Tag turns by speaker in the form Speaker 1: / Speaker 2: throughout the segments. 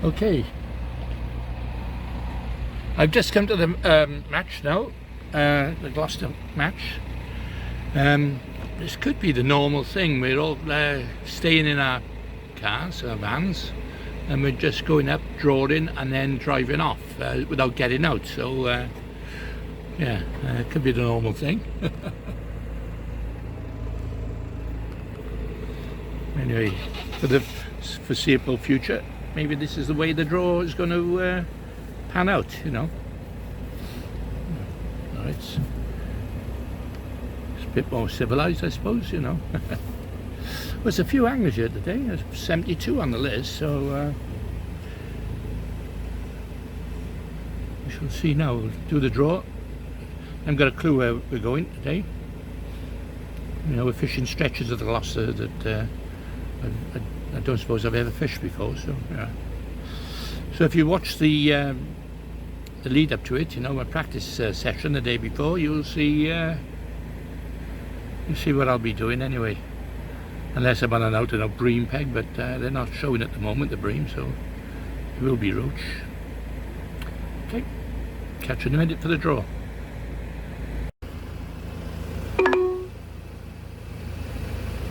Speaker 1: Okay, I've just come to the match now, the Gloucester match. This could be the normal thing. We're all staying in our cars, our vans, and we're just going up, drawing, and then driving off without getting out. So, yeah, it could be the normal thing. Anyway, for the foreseeable future, maybe this is the way the draw is going to pan out, you know. All right. It's a bit more civilized, I suppose, you know. There's a few anglers here today. There's 72 on the list, so we shall see now. We'll do the draw. I haven't got a clue where we're going today. You know, we're fishing stretches of the Gloucester that I don't suppose I've ever fished before, so yeah. So if you watch the lead up to it, you know, my practice session the day before, you'll see what I'll be doing anyway. Unless I'm on an out and out bream peg, but they're not showing at the moment, the bream, so it will be roach. Okay, catch you in a minute for the draw.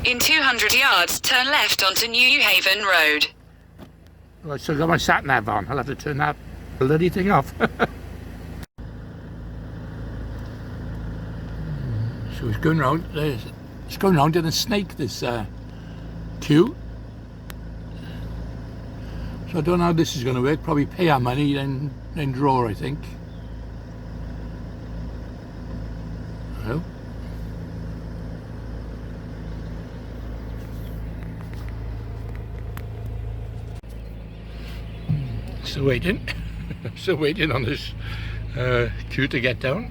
Speaker 2: In 200 yards, turn left onto New Haven Road.
Speaker 1: Well, I still got my sat nav on. I'll have to turn that bloody thing off. So it's going round. It's going round in a snake. This queue. So I don't know how this is going to work. Probably pay our money, then draw, I think. Well. Still waiting. Still waiting on this queue to get down.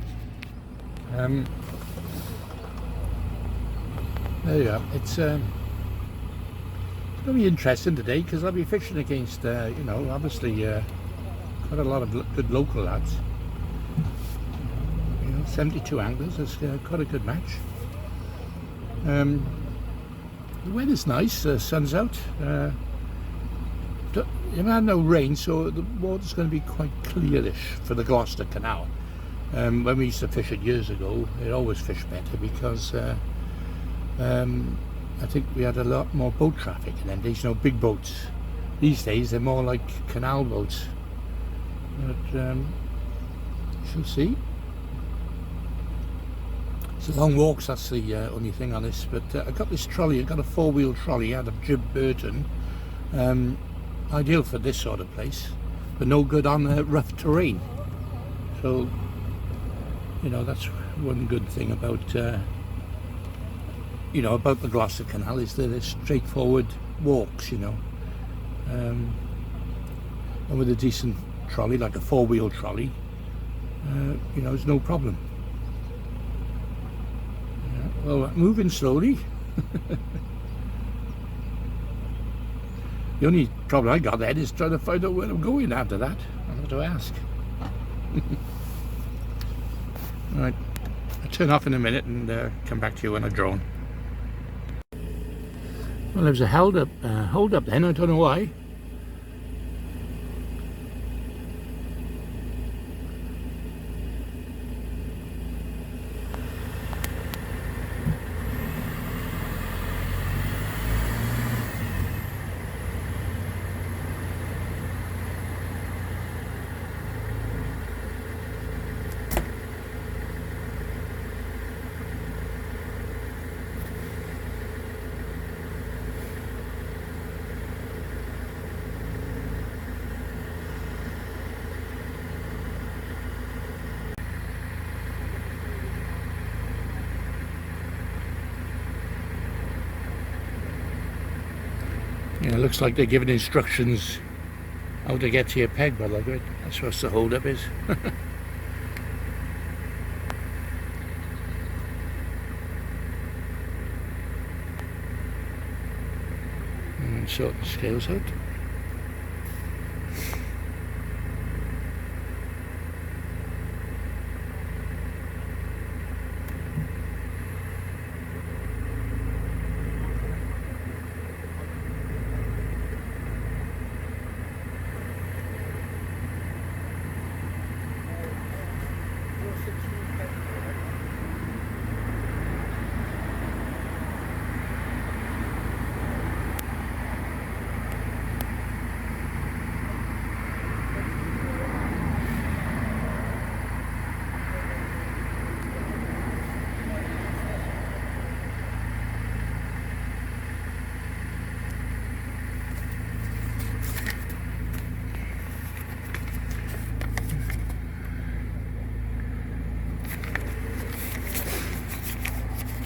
Speaker 1: There you go. It's going to be interesting today because I'll be fishing against, you know, obviously quite a lot of good local lads. You know, 72 anglers. It's quite a good match. The weather's nice. The sun's out. You've had no rain, so the water's going to be quite clearish for the Gloucester Canal. When we used to fish it years ago, it always fished better because I think we had a lot more boat traffic in them days, you know, big boats. These days they're more like canal boats. But shall see. It's a long walks, that's the only thing on this. But I got this trolley, I got a four-wheel trolley out of Jib Burton. Ideal for this sort of place, but no good on rough terrain. So, you know, that's one good thing about, you know, about the Gloucester Canal is that it's straightforward walks, you know. And with a decent trolley, like a four-wheel trolley, you know, it's no problem. Yeah, well, moving slowly. The only problem I got then is trying to find out where I'm going after that. I'll have to ask. Right, I'll turn off in a minute and come back to you when I've drawn. Well, there was a hold up then, I don't know why. Yeah, it looks like they're giving instructions how to get to your peg, by the look of it. That's what the hold up is. And sort the scales out.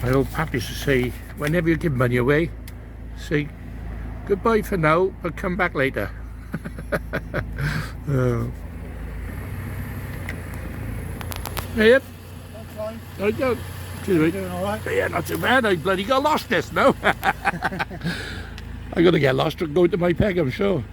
Speaker 1: My old pap used to say, whenever you give money away, say goodbye for now, but come back later. Oh. Hey, yep. I don't.
Speaker 3: Doing all right?
Speaker 1: Yeah, not too bad. I bloody got lost this now. I'm gonna get lost going to my peg, I'm sure.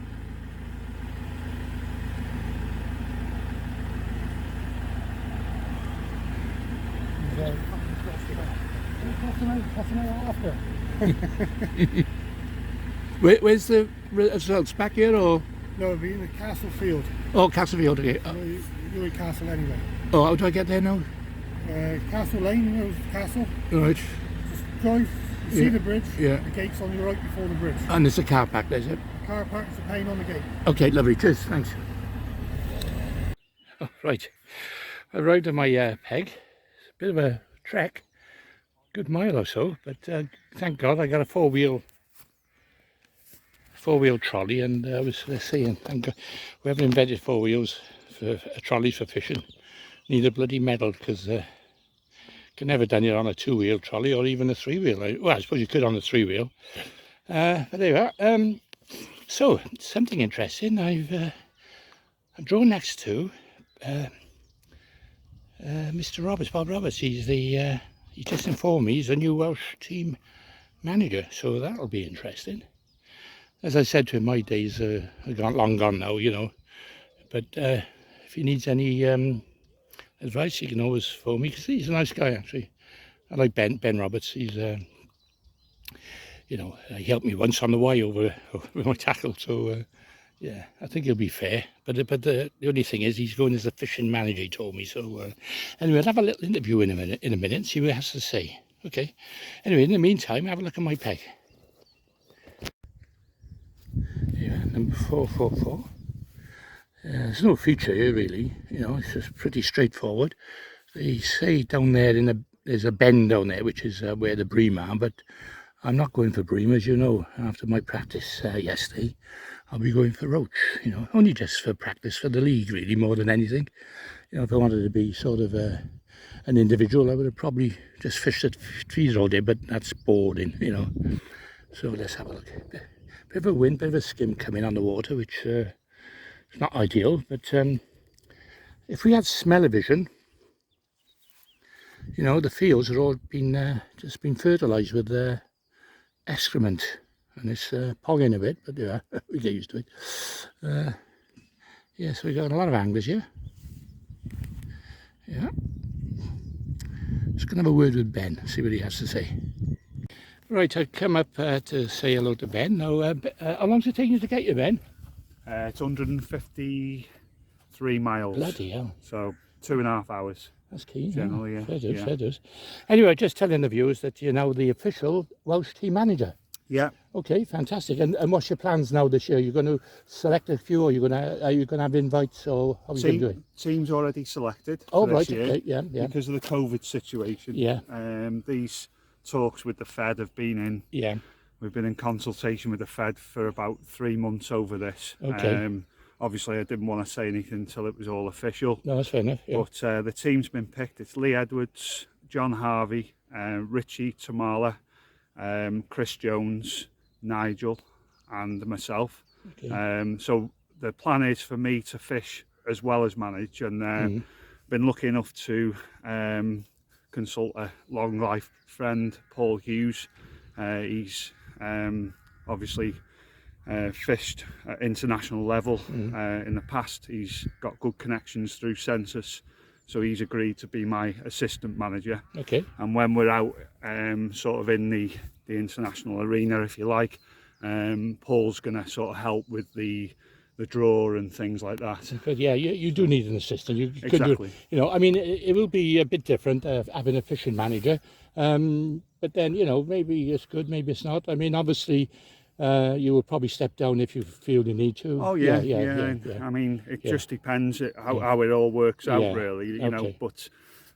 Speaker 1: Where's the results? Back here or?
Speaker 3: No, it'll be in the Castle Field.
Speaker 1: Oh, Castlefield. Okay.
Speaker 3: You're in Castle anyway.
Speaker 1: Oh, how do I get there now?
Speaker 3: Castle Lane, you know the castle.
Speaker 1: Right.
Speaker 3: Just drive, you see the bridge.
Speaker 1: Yeah.
Speaker 3: The gate's on your right before the bridge.
Speaker 1: And there's a car park there, is it?
Speaker 3: Car park's a pane on the gate.
Speaker 1: Okay, lovely. Cheers. Thanks. Oh, right. I arrived at my peg. It's a bit of a trek. Good mile or so, but thank God I got a four-wheel trolley, and I was saying, thank God, whoever invented four wheels for trolleys for fishing need a bloody medal, because could never done it on a two-wheel trolley or even a three-wheel. Well, I suppose you could on a three-wheel, but there you are. So something interesting. I'm drawn next to Mr. Roberts, Bob Roberts. He's the he just informed me he's a new Welsh team manager, so that'll be interesting. As I said to him, my days are long gone now, you know. But if he needs any advice, he can always phone me, because he's a nice guy, actually. I like Ben Roberts. He's, you know, he helped me once on the way over with my tackle. So yeah, I think he'll be fair. But the only thing is, he's going as a fishing manager, he told me. So anyway, I'll have a little interview in a minute, see what he has to say. Okay. Anyway, in the meantime, have a look at my peg. Yeah, number 444. There's no feature here really, you know, it's just pretty straightforward. They say down there there's a bend down there, which is where the bream are, but I'm not going for bream, as you know. After my practice yesterday, I'll be going for roach, you know, only just for practice for the league really, more than anything. You know, if I wanted to be sort of an individual, I would have probably just fished at trees all day, but that's boring, you know. So let's have a look. Bit of a wind, bit of a skim coming on the water, which is not ideal, but if we had smell-o-vision, you know, the fields are all been just been fertilised with excrement, and it's pogging a bit, but yeah, we get used to it. Yeah, so we've got a lot of anglers here. Yeah, just gonna have a word with Ben, see what he has to say. Right, I've come up to say hello to Ben. Now, how long does it take you to get you, Ben?
Speaker 4: It's 153 miles.
Speaker 1: Bloody hell.
Speaker 4: So 2.5 hours.
Speaker 1: That's keen.
Speaker 4: Generally, yeah.
Speaker 1: Fair dues, fair dues. Anyway, just telling the viewers that you're now the official Welsh team manager.
Speaker 4: Yeah.
Speaker 1: Okay, fantastic. And what's your plans now this year? You're going to select a few, or are you going to have invites, or how are you going to do it?
Speaker 4: Team's already selected.
Speaker 1: Oh,
Speaker 4: for
Speaker 1: right,
Speaker 4: this year
Speaker 1: okay, yeah.
Speaker 4: Because of the COVID situation.
Speaker 1: Yeah.
Speaker 4: These talks with the Fed have been in.
Speaker 1: Yeah.
Speaker 4: We've been in consultation with the Fed for about 3 months over this.
Speaker 1: Okay.
Speaker 4: Obviously, I didn't want to say anything until it was all official.
Speaker 1: No, that's fair enough. Yeah.
Speaker 4: But the team's been picked. It's Lee Edwards, John Harvey, Richie Tamala, Chris Jones, Nigel, and myself.
Speaker 1: Okay.
Speaker 4: So the plan is for me to fish as well as manage, and been lucky enough to consult a long life friend, Paul Hughes. He's obviously fished at international level in the past. He's got good connections through Census, so he's agreed to be my assistant manager.
Speaker 1: Okay.
Speaker 4: And when we're out sort of in the international arena, if you like, Paul's going to sort of help with the draw and things like that.
Speaker 1: But yeah, you do need an assistant. You could
Speaker 4: Exactly.
Speaker 1: do, you know, I mean, it will be a bit different having a fishing manager. But then, you know, maybe it's good, maybe it's not. I mean, obviously, you will probably step down if you feel you need to.
Speaker 4: Oh yeah. I mean, it just depends how it all works out, really. You know, but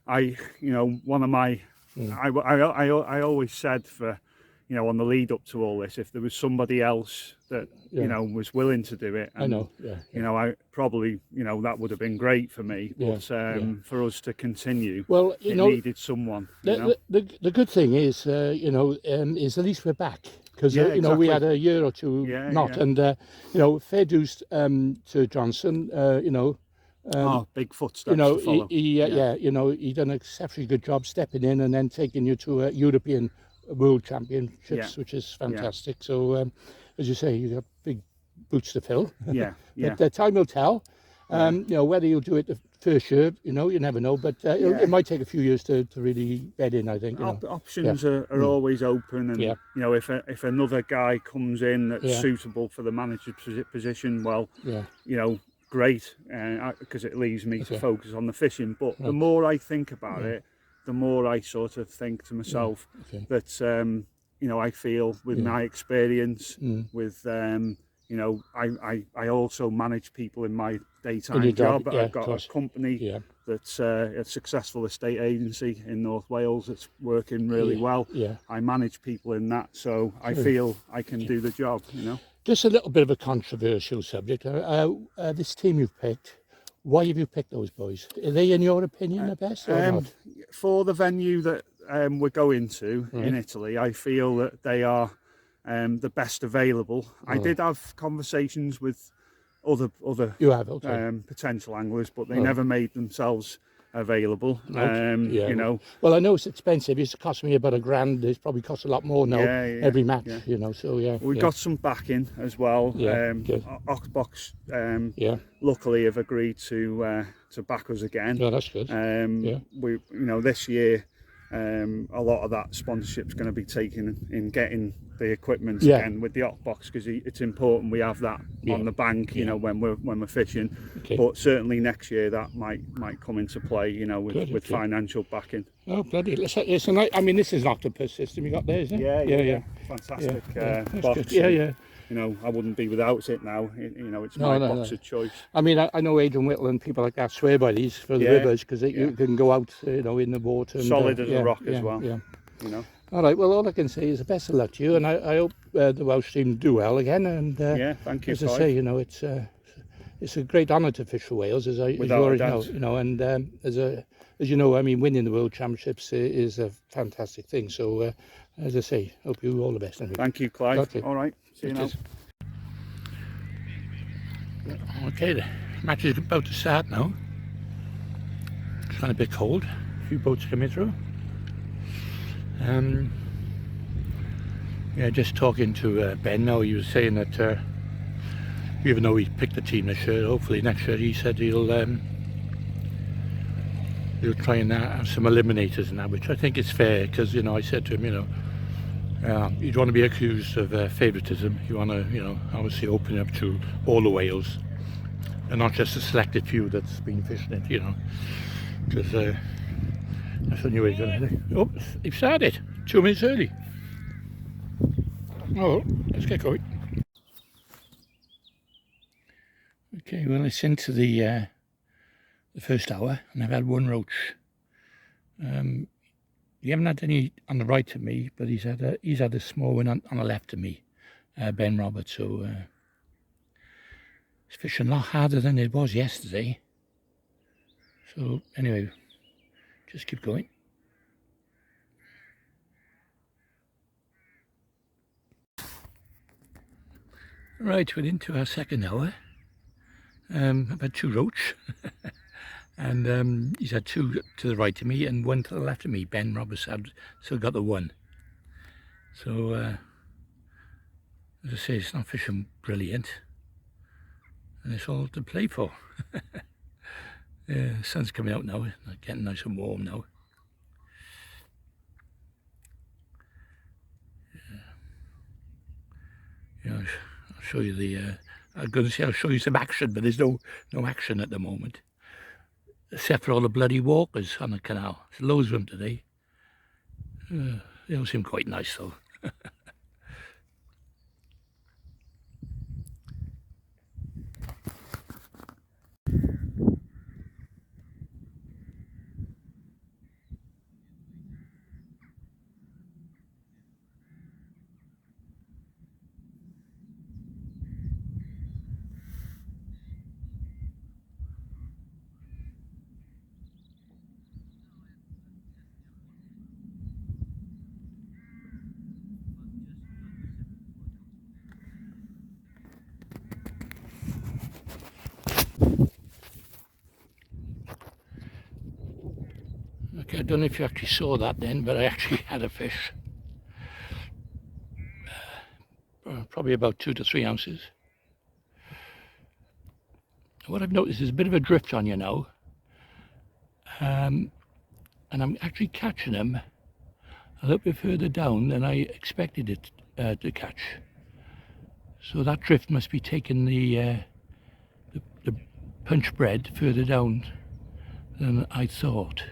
Speaker 4: one of my, I always said for, you know, on the lead up to all this, if there was somebody else that
Speaker 1: Yeah.
Speaker 4: you know was willing to do it, and,
Speaker 1: I know. Yeah.
Speaker 4: you know, I probably, you know, that would have been great for me.
Speaker 1: Yeah,
Speaker 4: But
Speaker 1: yeah.
Speaker 4: for us to continue,
Speaker 1: Well, you
Speaker 4: it
Speaker 1: know,
Speaker 4: needed someone. You know,
Speaker 1: the good thing is, you know, is at least we're back, because
Speaker 4: Yeah,
Speaker 1: you know, we had
Speaker 4: exactly.
Speaker 1: a year or two
Speaker 4: Yeah,
Speaker 1: not,
Speaker 4: yeah.
Speaker 1: and you know, fair dues to Johnson. You know,
Speaker 4: Big footsteps
Speaker 1: you know,
Speaker 4: to follow.
Speaker 1: yeah, you know, he done an exceptionally good job stepping in and then taking you to European World Championships,
Speaker 4: Yeah.
Speaker 1: which is fantastic. So, as you say, you got big boots to fill.
Speaker 4: Yeah, yeah.
Speaker 1: But time will tell.
Speaker 4: Yeah.
Speaker 1: You know, whether you'll do it the first year, you know, you never know. But
Speaker 4: Yeah.
Speaker 1: it might take a few years to really bed in, I think. You know.
Speaker 4: Options are always open, and
Speaker 1: Yeah.
Speaker 4: you know, if another guy comes in that's
Speaker 1: Yeah.
Speaker 4: suitable for the manager's position, well,
Speaker 1: Yeah.
Speaker 4: you know, great, because it leaves me to
Speaker 1: Okay.
Speaker 4: focus on the fishing. But the
Speaker 1: Right.
Speaker 4: more I think about
Speaker 1: Yeah.
Speaker 4: it, the more I sort of think to myself
Speaker 1: Okay.
Speaker 4: that you know, I feel with
Speaker 1: Yeah.
Speaker 4: my experience,
Speaker 1: Mm.
Speaker 4: with you know, I also manage people in my
Speaker 1: In
Speaker 4: daytime
Speaker 1: your job,
Speaker 4: job.
Speaker 1: yeah,
Speaker 4: I've
Speaker 1: of
Speaker 4: got a
Speaker 1: course.
Speaker 4: company
Speaker 1: Yeah.
Speaker 4: that's a successful estate agency in North Wales that's working really
Speaker 1: Yeah,
Speaker 4: well.
Speaker 1: yeah.
Speaker 4: I manage people in that, so I
Speaker 1: Sure.
Speaker 4: feel I can do the job, you know.
Speaker 1: Just a little bit of a controversial subject. This team you've picked. Why have you picked those boys? Are they, in your opinion, the best or not?
Speaker 4: For the venue that we're going to in
Speaker 1: Right.
Speaker 4: Italy, I feel that they are the best available. I
Speaker 1: Right.
Speaker 4: did have conversations with other
Speaker 1: You have, okay.
Speaker 4: potential anglers, but they
Speaker 1: Right.
Speaker 4: never made themselves available.
Speaker 1: Okay, yeah.
Speaker 4: You know,
Speaker 1: Well, I know it's expensive. It's cost me about $1,000. It's probably cost a lot more now.
Speaker 4: Yeah, yeah,
Speaker 1: every match,
Speaker 4: yeah.
Speaker 1: you know. So yeah,
Speaker 4: we
Speaker 1: yeah,
Speaker 4: got some backing as well.
Speaker 1: Yeah, good.
Speaker 4: Oxbox
Speaker 1: yeah.
Speaker 4: luckily have agreed to back us again.
Speaker 1: Yeah, that's good. Yeah.
Speaker 4: We, you know, this year a lot of that sponsorship's going to be taken in getting the equipment
Speaker 1: Yeah.
Speaker 4: again with the Oxbox, because it's important we have that
Speaker 1: Yeah.
Speaker 4: on the bank, you
Speaker 1: Yeah.
Speaker 4: know, when we're fishing.
Speaker 1: Okay.
Speaker 4: But certainly next year that might come into play, you know, with,
Speaker 1: Good,
Speaker 4: with
Speaker 1: okay.
Speaker 4: financial backing.
Speaker 1: Oh bloody! Listen, I mean, this is an octopus system you got there, isn't it?
Speaker 4: Yeah. Fantastic
Speaker 1: Yeah, that's
Speaker 4: box.
Speaker 1: good. Yeah,
Speaker 4: and,
Speaker 1: yeah.
Speaker 4: You know, I wouldn't be without it now. You know, it's
Speaker 1: No,
Speaker 4: my
Speaker 1: no,
Speaker 4: box
Speaker 1: no.
Speaker 4: of choice.
Speaker 1: I mean, I know Adrian Whittle and people like that swear by these for the
Speaker 4: Yeah,
Speaker 1: rivers, because
Speaker 4: yeah.
Speaker 1: you can go out, you know, in the water. And,
Speaker 4: Solid as a
Speaker 1: yeah,
Speaker 4: rock
Speaker 1: yeah,
Speaker 4: as well.
Speaker 1: Yeah.
Speaker 4: You know.
Speaker 1: All right. Well, all I can say is the best of luck to you, and I hope the Welsh team do well again. And
Speaker 4: Yeah, thank you.
Speaker 1: as I
Speaker 4: Clive.
Speaker 1: say, you know, it's a great honour to fish for Wales, as you
Speaker 4: Without a
Speaker 1: already know.
Speaker 4: doubt.
Speaker 1: You know, and as you know, I mean, winning the World Championships is a fantastic thing. So, as I say, hope you all the best. Anyway.
Speaker 4: Thank you, Clive.
Speaker 1: Okay.
Speaker 4: All right. See you now.
Speaker 1: Okay, the match is about to start now. It's kind of a bit cold. A few boats coming through. Yeah, just talking to Ben now. He was saying that even though he picked the team this year, hopefully next year, he said he'll try and have some eliminators and that, which I think is fair, because, you know, I said to him, you know, you don't want to be accused of favouritism. You want to, you know, obviously open up to all the whales and not just a selected few that's been fishing it, you know, because that's the new way going to. Oh, they've started 2 minutes early. Oh, let's get going. Okay, well, it's into the first hour, and I've had one roach. You haven't had any on the right of me, but he's had a small one on the left of me, Ben Roberts. So it's fishing a lot harder than it was yesterday. So anyway, just keep going. Right, we're into our second hour. I've had two roach. And he's had two to the right of me and one to the left of me. Ben Roberts had still got the one. So, as I say, it's not fishing brilliant. And it's all to play for. Yeah, the sun's coming out now. It's getting nice and warm now. Yeah, I'll show you the... I was going to say I'll show you some action, but there's no action at the moment. Except for all the bloody walkers on the canal. There's loads of them today. They all seem quite nice though. don't know if you actually saw that then, but I actually had a fish. Probably about 2 to 3 ounces. What I've noticed is a bit of a drift on you now. And I'm actually catching them a little bit further down than I expected it to catch. So that drift must be taking the punch bread further down than I thought.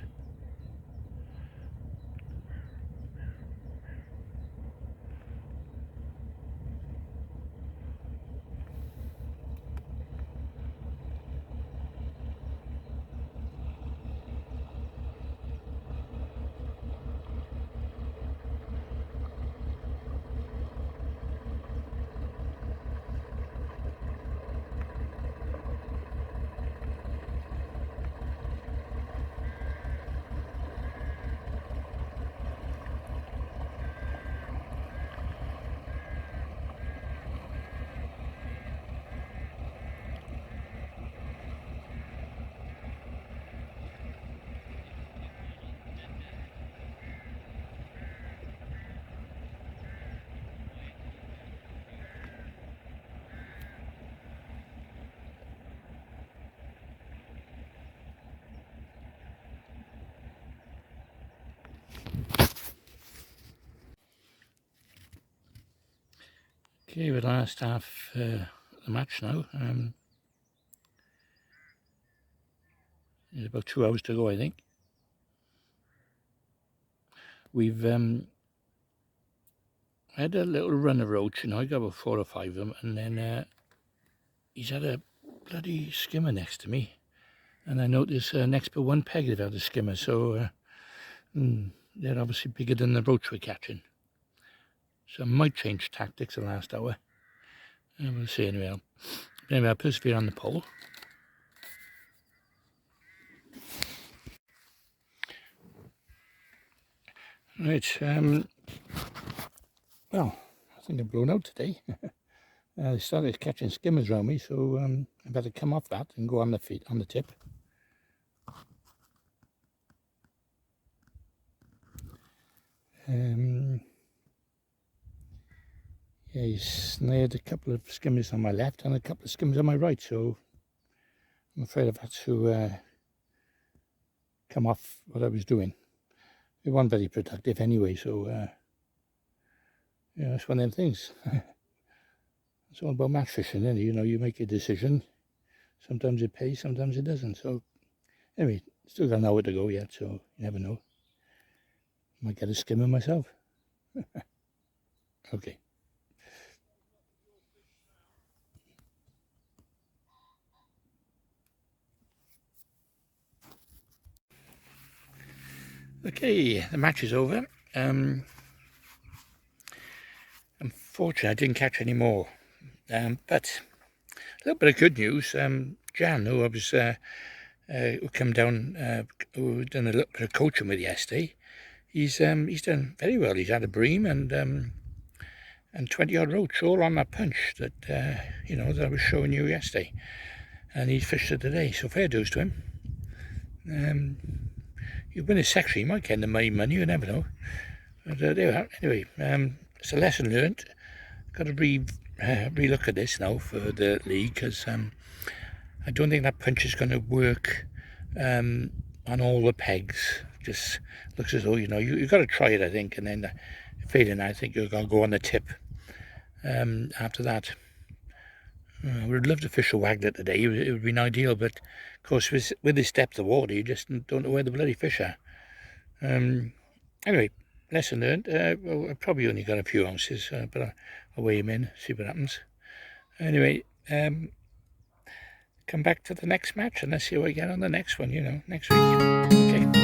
Speaker 1: Okay, we're last half the match now. There's about 2 hours to go, I think. We've had a little run of roach, I got about 4 or 5 of them, and then he's had a bloody skimmer next to me, and I noticed next but one peg they've had a skimmer, so they're obviously bigger than the roach we're catching. So I might change tactics the last hour. And we'll see anyway. Anyway, I'll persevere on the pole. Right, well, I think I've blown out today. They started catching skimmers around me, so I better come off that and go on the feet, on the tip. Yeah, he snared a couple of skimmers on my left and a couple of skimmers on my right, so I'm afraid I've had to come off what I was doing. It wasn't very productive anyway, so yeah, it's one of them things. It's all about match fishing, isn't it? You know, you make a decision. Sometimes it pays, sometimes it doesn't. So anyway, still got an hour to go yet, so you never know. Might get a skimmer myself. Okay. Okay, the match is over. Unfortunately, I didn't catch any more. But a little bit of good news. Jan, who I was, who come down, who done a little bit of coaching with yesterday, he's done very well. He's had a bream and 20-odd roach, all on that punch that you know, that I was showing you yesterday, and he's fished it today. So fair dues to him. You win his secretary, you might get the money, you never know. But there we are. Anyway, it's a lesson learned. Got to re-look at this now for the league, because I don't think that punch is going to work on all the pegs. Just looks as though, you know, you've got to try it, I think, and then failing, I think you're going to go on the tip after that. I would love to fish a waggler today. It would be ideal, but of course with this depth of water, you just don't know where the bloody fish are. Anyway, lesson learned. Well, I probably only got a few ounces, but I'll weigh him in, see what happens. Anyway, come back to the next match and let's see what I get on the next one, you know, next week. Okay.